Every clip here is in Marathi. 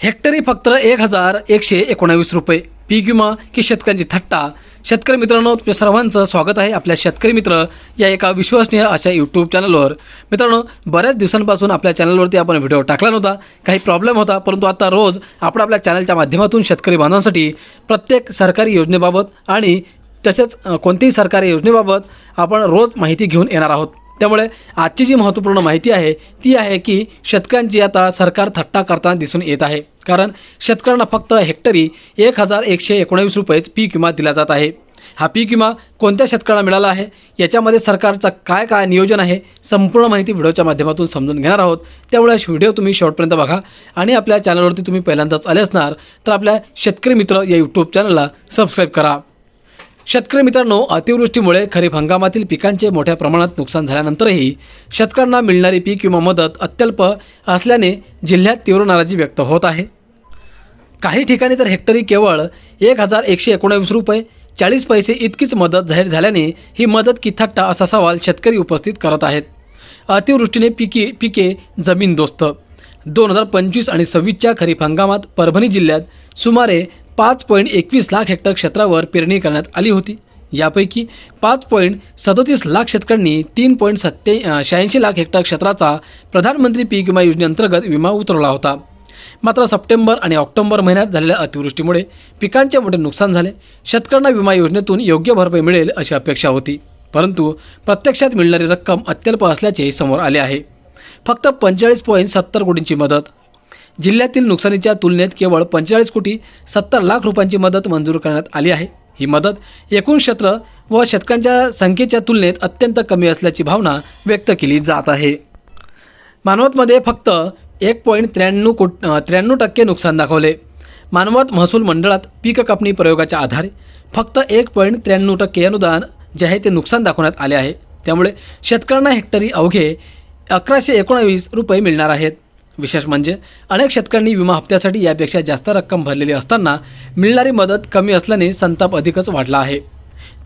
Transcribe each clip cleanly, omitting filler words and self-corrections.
हेक्टरी फक्त 1119 रुपये पीक विमा की शेतकऱ्यांची थट्टा। शेतकरी मित्रांनो, तुमच्या सर्वांचं स्वागत आहे आपल्या शेतकरी मित्र या एका विश्वसनीय अशा यूट्यूब चॅनलवर। मित्रांनो, बऱ्याच दिवसांपासून आपल्या चॅनलवरती आपण व्हिडिओ टाकला नव्हता, काही प्रॉब्लेम होता, परंतु आता रोज आपण आपल्या चॅनलच्या माध्यमातून शेतकरी बांधवांसाठी प्रत्येक सरकारी योजनेबाबत आणि तसेच कोणत्याही सरकारी योजनेबाबत आपण रोज माहिती घेऊन येणार आहोत। त्यामुळे आजची जी महत्त्वपूर्ण माहिती आहे ती आहे की शेतकऱ्यांची आता सरकार थट्टा करताना दिसून येत आहे। कारण शेतकऱ्यांना फक्त हेक्टरी 1119 रुपयेच पीक विमा दिला जात आहे। हा पीक विमा कोणत्या शेतकऱ्यांना मिळाला आहे, याच्यामध्ये सरकारचं काय नियोजन आहे, संपूर्ण माहिती व्हिडिओच्या माध्यमातून समजून घेणार आहोत। त्यामुळे व्हिडिओ तुम्ही शेवटपर्यंत बघा आणि आपल्या चॅनलवरती तुम्ही पहिल्यांदाच आले असणार तर आपल्या शेतकरी मित्र या यूट्यूब चॅनलला सबस्क्राईब करा। शेतकरी मित्रांनो, अतिवृष्टीमुळे खरीप हंगामातील पिकांचे मोठ्या प्रमाणात नुकसान झाल्यानंतरही शेतकऱ्यांना मिळणारी पीक विमा मदत अत्यल्प असल्याने जिल्ह्यात तीव्र नाराजी व्यक्त होत आहे। काही ठिकाणी तर हेक्टरी केवळ 1119 रुपये 40 पैसे इतकीच मदत जाहीर झाल्याने ही मदत की थट्टा असा सवाल शेतकरी उपस्थित करत आहेत। अतिवृष्टीने पिके जमीनदोस्त। 2025 आणि 26च्या खरीप हंगामात परभणी जिल्ह्यात सुमारे 5.21 लाख हेक्टर क्षेत्रावर पेरणी करण्यात आली होती। यापैकी 5.37 लाख शेतकऱ्यांनी 3.86 लाख हेक्टर क्षेत्राचा प्रधानमंत्री पीक विमा योजनेअंतर्गत विमा उतरवला होता। मात्र सप्टेंबर आणि ऑक्टोबर महिन्यात झालेल्या अतिवृष्टीमुळे पिकांचे मोठे नुकसान झाले। शेतकऱ्यांना विमा योजनेतून योग्य भरपाई मिळेल अशी अपेक्षा होती, परंतु प्रत्यक्षात मिळणारी रक्कम अत्यल्प असल्याचे समोर आले आहे। फक्त 45.70 कोटींची मदत। जिल्ह्यातील नुकसानीच्या तुलनेत केवळ 45 कोटी 70 लाख रुपयांची मदत मंजूर करण्यात आली आहे। ही मदत एकूण क्षेत्र व शेतकऱ्यांच्या संख्येच्या तुलनेत अत्यंत कमी असल्याची भावना व्यक्त केली जात आहे। मानवतमध्ये फक्त 1.93% नुकसान दाखवले। मानवत महसूल मंडळात पीक कापणी प्रयोगाच्या आधारे फक्त 1.93% अनुदान जे आहे ते नुकसान दाखवण्यात आले आहे। त्यामुळे शेतकऱ्यांना हेक्टरी अवघे 1119 रुपये मिळणार आहेत। विशेष म्हणजे अनेक शेतकऱ्यांनी विमा हप्त्यासाठी यापेक्षा जास्त रक्कम भरलेली असताना मिळणारी मदत कमी असल्याने संताप अधिकच वाढला आहे।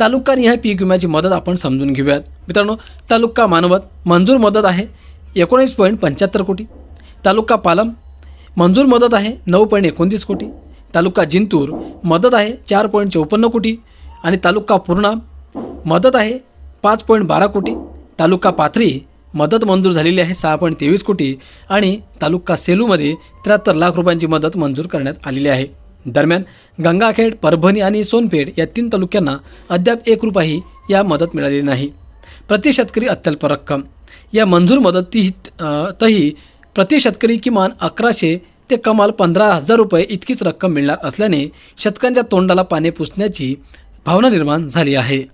तालुकानिहाय पीक विम्याची मदत आपण समजून घेऊयात। मित्रांनो, तालुका मानवत मंजूर मदत आहे 19.75 कोटी। तालुका पालम मंजूर मदत आहे 9.29 कोटी। तालुका जिंतूर मदत आहे 4.54 कोटी आणि तालुका पूर्णा मदत आहे 5.12 कोटी। तालुका पाथरी मदत मंजूर झालेली आहे 6.23 कोटी आणि तालुका सेलूमध्ये 73 लाख रुपयांची मदत मंजूर करण्यात आलेली आहे। दरम्यान गंगाखेड, परभणी आणि सोनपेठ या 3 तालुक्यांना अद्याप 1 रुपयाही या मदत मिळालेली नाही। प्रति शेतकरी अत्यल्प रक्कम। या मंजूर मदतीतही प्रति शेतकरी किमान 1100 ते कमाल 15,000 रुपये इतकीच रक्कम मिळणार असल्याने शेतकऱ्यांच्या तोंडाला पाणी पुसण्याची भावना निर्माण झाली आहे।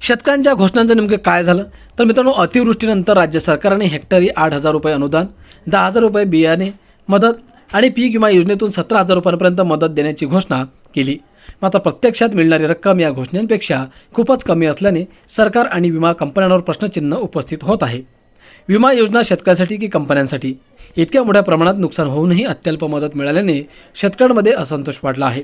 शेतकऱ्यांच्या घोषणांचं नेमकं काय झालं तर मित्रांनो, अतिवृष्टीनंतर राज्य सरकारने हेक्टरी 8,000 रुपये अनुदान, 10,000 रुपये बियाणे मदत आणि पीक विमा योजनेतून 17,000 रुपयांपर्यंत मदत देण्याची घोषणा केली। मात्र प्रत्यक्षात मिळणारी रक्कम या घोषणांपेक्षा खूपच कमी असल्याने सरकार आणि विमा कंपन्यांवर प्रश्नचिन्ह उपस्थित होत आहे। विमा योजना शेतकऱ्यांसाठी की कंपन्यांसाठी? इतक्या मोठ्या प्रमाणात नुकसान होऊनही अत्यल्प मदत मिळाल्याने शेतकऱ्यांमध्ये असंतोष वाढला आहे।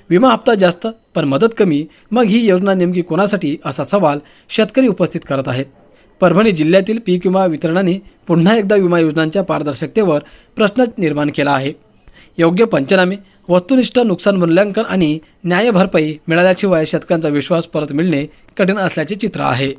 विमा हप्ता जास्त पण मदत कमी, मग ही योजना नेमकी कोणासाठी असा सवाल शेतकरी उपस्थित करत आहेत। परभणी जिल्ह्यातील पीक विमा वितरणाने पुन्हा एकदा विमा योजनांच्या पारदर्शकतेवर प्रश्न निर्माण केला आहे। योग्य पंचनामे, वस्तुनिष्ठ नुकसान मूल्यांकन आणि न्याय भरपाई मिळाल्याशिवाय शेतकऱ्यांचा विश्वास परत मिळणे कठीण असल्याचे चित्र आहे।